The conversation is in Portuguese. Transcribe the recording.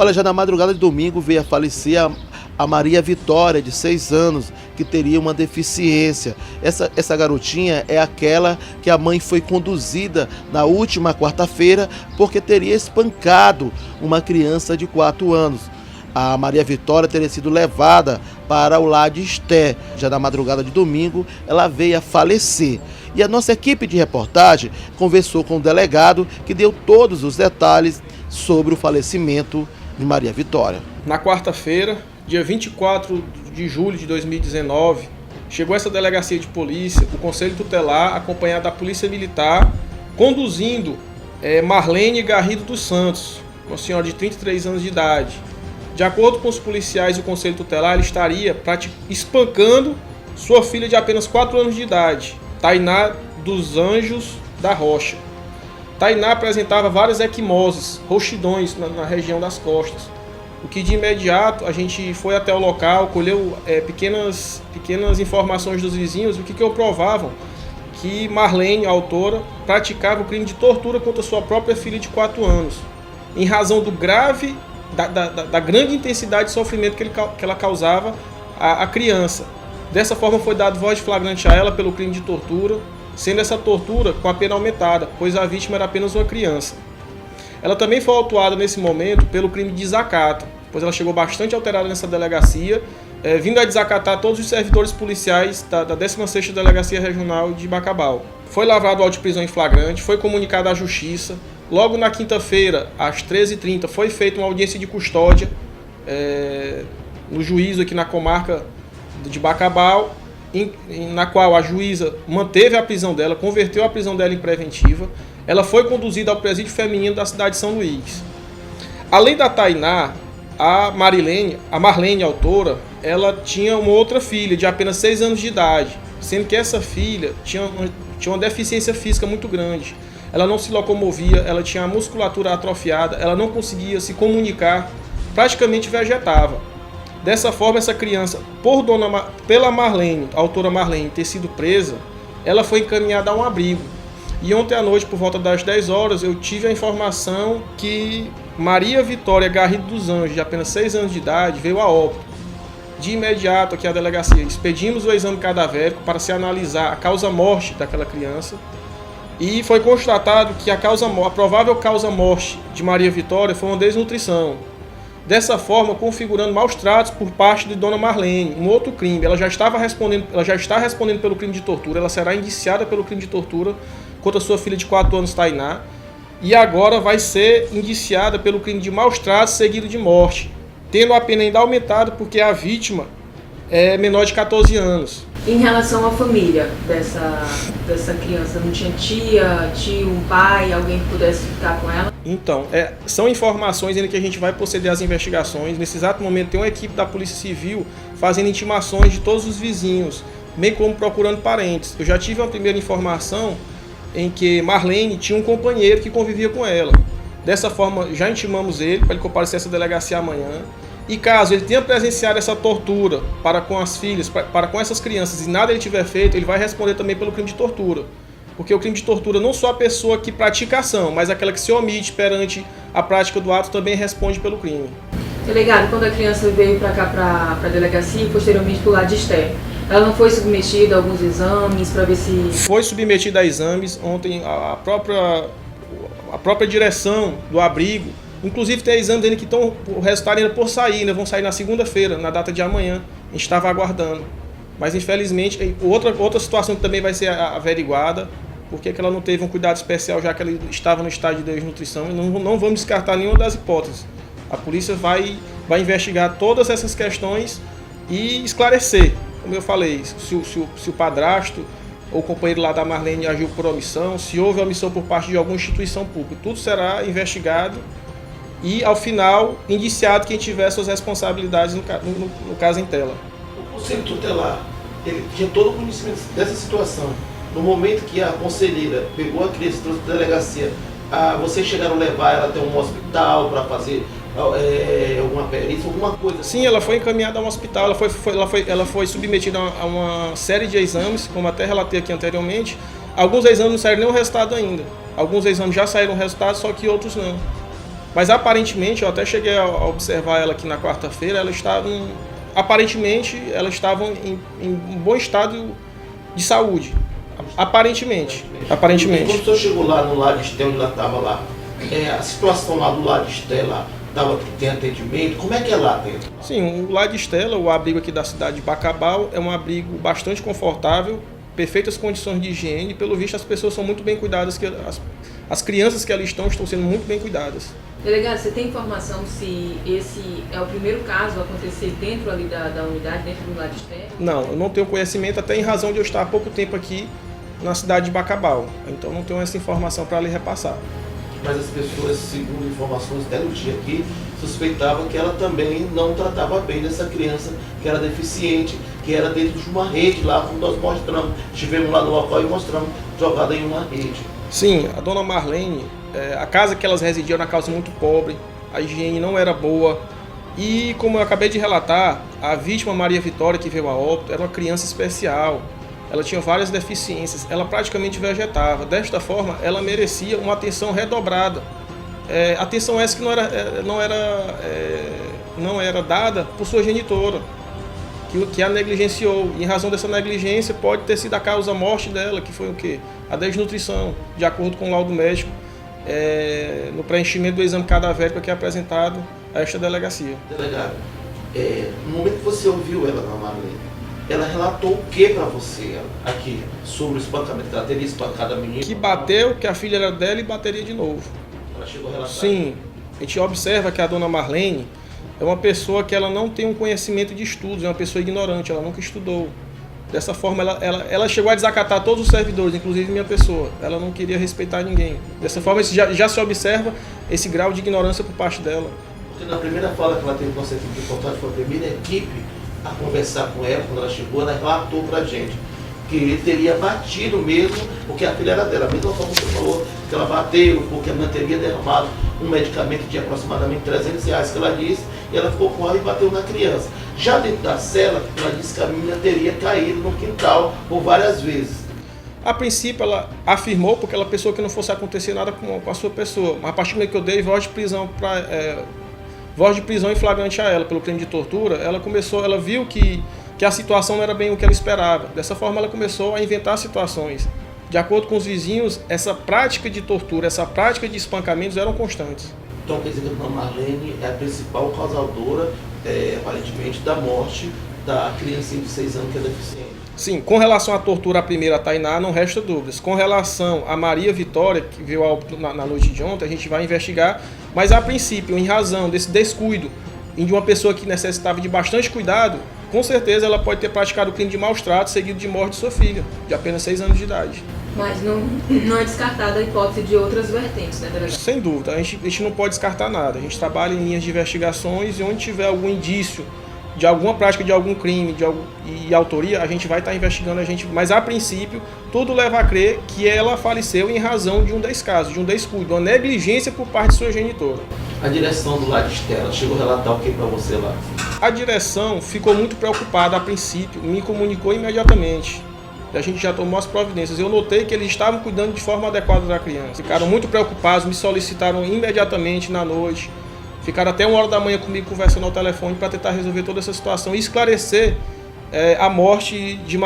Olha, já na madrugada de domingo veio a falecer a Maria Vitória, de 6 anos, que teria uma deficiência. Essa garotinha é aquela que a mãe foi conduzida na última quarta-feira porque teria espancado uma criança de 4 anos. A Maria Vitória teria sido levada para o lar de Esté. Já na madrugada de domingo, ela veio a falecer. E a nossa equipe de reportagem conversou com o delegado, que deu todos os detalhes sobre o falecimento de Maria Vitória. Na quarta-feira, dia 24 de julho de 2019, chegou essa delegacia de polícia, o Conselho Tutelar, acompanhado da Polícia Militar, conduzindo Marlene Garrido dos Santos, uma senhora de 33 anos de idade. De acordo com os policiais e o Conselho Tutelar, ele estaria espancando sua filha de apenas 4 anos de idade, Tainá dos Anjos da Rocha. Tainá apresentava várias equimoses, roxidões na região das costas. O que de imediato a gente foi até o local, colheu pequenas informações dos vizinhos, o que comprovavam que Marlene, a autora, praticava o crime de tortura contra sua própria filha de 4 anos, em razão do grave, da grande intensidade de sofrimento que ela causava à criança. Dessa forma foi dado voz de flagrante a ela pelo crime de tortura, sendo essa tortura com a pena aumentada, pois a vítima era apenas uma criança. Ela também foi autuada nesse momento pelo crime de desacato, pois ela chegou bastante alterada nessa delegacia, vindo a desacatar todos os servidores policiais da 16ª Delegacia Regional de Bacabal. Foi lavrado auto de prisão em flagrante, foi comunicado à Justiça. Logo na quinta-feira, às 13h30, foi feita uma audiência de custódia no juízo aqui na comarca de Bacabal, na qual a juíza manteve a prisão dela, converteu a prisão dela em preventiva. Ela foi conduzida ao presídio feminino da cidade de São Luís. Além da Tainá, a Marlene, a autora, ela tinha uma outra filha de apenas 6 anos de idade, sendo que essa filha tinha uma deficiência física muito grande. Ela não se locomovia, ela tinha a musculatura atrofiada, ela não conseguia se praticamente vegetava. Dessa forma, essa criança, pela Marlene, a autora Marlene, ter sido presa, ela foi encaminhada a um abrigo. E ontem à noite, por volta das 10 horas, eu tive a informação que Maria Vitória Garrido dos Anjos, de apenas 6 anos de idade, veio a óbito. De imediato, aqui à delegacia, expedimos o exame cadavérico para se analisar a causa-morte daquela criança. E foi constatado que a provável causa-morte de Maria Vitória foi uma desnutrição. Dessa forma, configurando maus tratos por parte de Dona Marlene, um outro crime. Ela já está respondendo pelo crime de tortura, ela será indiciada pelo crime de tortura contra sua filha de 4 anos, Tainá, e agora vai ser indiciada pelo crime de maus tratos seguido de morte, tendo a pena ainda aumentada porque a vítima é menor de 14 anos. Em relação à família dessa criança, não tinha tia, tio, um pai, alguém que pudesse ficar com ela? Então, são informações ainda que a gente vai proceder às investigações. Nesse exato momento tem uma equipe da Polícia Civil fazendo intimações de todos os vizinhos, bem como procurando parentes. Eu já tive uma primeira informação em que Marlene tinha um companheiro que convivia com ela. Dessa forma, já intimamos ele para ele comparecer a essa delegacia amanhã. E caso ele tenha presenciado essa tortura para com as filhas, para com essas crianças, e nada ele tiver feito, ele vai responder também pelo crime de tortura. Porque o crime de tortura não só a pessoa que pratica a ação, mas aquela que se omite perante a prática do ato também responde pelo crime. Delegado, quando a criança veio para cá, para a delegacia e posteriormente para o lado de Esté, ela não foi submetida a alguns exames para ver se... Foi submetida a exames. Ontem a própria direção do abrigo, inclusive tem exames ainda que estão, o resultado ainda por sair, ainda vão sair na segunda-feira, na data de amanhã. A gente estava aguardando. Mas infelizmente, outra situação que também vai ser averiguada, porque ela não teve um cuidado especial, já que ela estava no estágio de desnutrição, e não vamos descartar nenhuma das hipóteses. A polícia vai investigar todas essas questões e esclarecer, como eu falei, se o padrasto ou o companheiro lá da Marlene agiu por omissão, se houve omissão por parte de alguma instituição pública. Tudo será investigado e, ao final, indiciado quem tiver suas responsabilidades no caso em tela. O Conselho Tutelar, ele tinha todo o conhecimento dessa situação. No momento que a conselheira pegou a criança e trouxe para a delegacia, vocês chegaram a levar ela até um hospital para fazer alguma perícia, alguma coisa? Sim, ela foi encaminhada a um hospital, ela foi submetida a uma série de exames, como até relatei aqui anteriormente. Alguns exames não saíram nenhum resultado ainda. Alguns exames já saíram resultados, só que outros não. Mas aparentemente, eu até cheguei a observar ela aqui na quarta-feira, aparentemente elas estavam em um bom estado de saúde. Aparentemente. E quando o senhor chegou lá no Lar Esté, onde ela estava lá, a situação lá do Lar Esté lá, tem atendimento? Como é que é lá dentro? Sim, o Lar Estela, o abrigo aqui da cidade de Bacabal, é um abrigo bastante confortável, perfeitas condições de higiene. Pelo visto, as pessoas são muito bem cuidadas, as crianças que ali estão sendo muito bem cuidadas. Delegado, você tem informação se esse é o primeiro caso a acontecer dentro ali da unidade, dentro do Lar Esté? Não, eu não tenho conhecimento, até em razão de eu estar há pouco tempo aqui na cidade de Bacabal. Então não tenho essa informação para lhe repassar. Mas as pessoas, segundo informações até no dia aqui, suspeitavam que ela também não tratava bem dessa criança que era deficiente, que era dentro de uma rede lá, como nós mostramos. Estivemos lá no local e mostramos jogada em uma rede. Sim, a dona Marlene, a casa que elas residiam era uma casa muito pobre, a higiene não era boa. E como eu acabei de relatar, a vítima Maria Vitória, que veio a óbito, era uma criança especial. Ela tinha várias deficiências, ela praticamente vegetava. Desta forma, ela merecia uma atenção redobrada. Atenção essa que não era dada por sua genitora, que a negligenciou. E em razão dessa negligência, pode ter sido a causa morte dela, que foi o quê? A desnutrição, de acordo com o laudo médico, no preenchimento do exame cadavérico que é apresentado a esta delegacia. Delegado, no momento que você ouviu ela, Dona Marlene, ela relatou o que para você aqui sobre o espancamento? Ela teria espancado a menina? Que bateu, que a filha era dela e bateria de novo. Ela chegou a relatar? Sim, a gente observa que a dona Marlene é uma pessoa que ela não tem um conhecimento de estudos, é uma pessoa ignorante, ela nunca estudou. Dessa forma, ela chegou a desacatar todos os servidores, inclusive minha pessoa. Ela não queria respeitar ninguém. Dessa forma, já se observa esse grau de ignorância por parte dela. Porque na primeira fala que ela teve com a equipe de reportagem, foi a primeira equipe a conversar com ela, quando ela chegou, ela relatou pra gente que ele teria batido mesmo, porque a filha era dela. A mesma forma que você falou, que ela bateu, porque a mãe teria derramado um medicamento de aproximadamente R$300 que ela disse, e ela ficou com raiva e bateu na criança. Já dentro da cela, ela disse que a menina teria caído no quintal por várias vezes. A princípio, ela afirmou, porque ela pensou que não fosse acontecer nada com a sua pessoa. Mas a partir do momento que eu dei voz de prisão em flagrante a ela pelo crime de tortura, ela viu que a situação não era bem o que ela esperava. Dessa forma, ela começou a inventar situações. De acordo com os vizinhos, essa prática de tortura, essa prática de espancamentos eram constantes. Então quer dizer que a dona Marlene é a principal causadora, aparentemente, da morte da criancinha de 6 anos que é deficiente. Sim, com relação à tortura, a primeira, a Tainá, não resta dúvidas. Com relação a Maria Vitória, que veio a óbito na noite de ontem, a gente vai investigar, mas a princípio, em razão desse descuido de uma pessoa que necessitava de bastante cuidado, com certeza ela pode ter praticado o crime de maus tratos seguido de morte de sua filha, de apenas 6 anos de idade. Mas não é descartada a hipótese de outras vertentes, né, delegado? Sem dúvida, a gente não pode descartar nada. A gente trabalha em linhas de investigações e onde tiver algum indício de alguma prática de algum crime e autoria, a gente vai estar investigando, mas a princípio tudo leva a crer que ela faleceu em razão de um descaso, de um descuido, uma negligência por parte de sua genitora. A direção do Lar Esté chegou a relatar o que para você lá? A direção ficou muito preocupada a princípio, me comunicou imediatamente. A gente já tomou as providências. Eu notei que eles estavam cuidando de forma adequada da criança. Ficaram muito preocupados, me solicitaram imediatamente na noite. Ficaram até 1h da manhã comigo conversando ao telefone para tentar resolver toda essa situação e esclarecer a morte de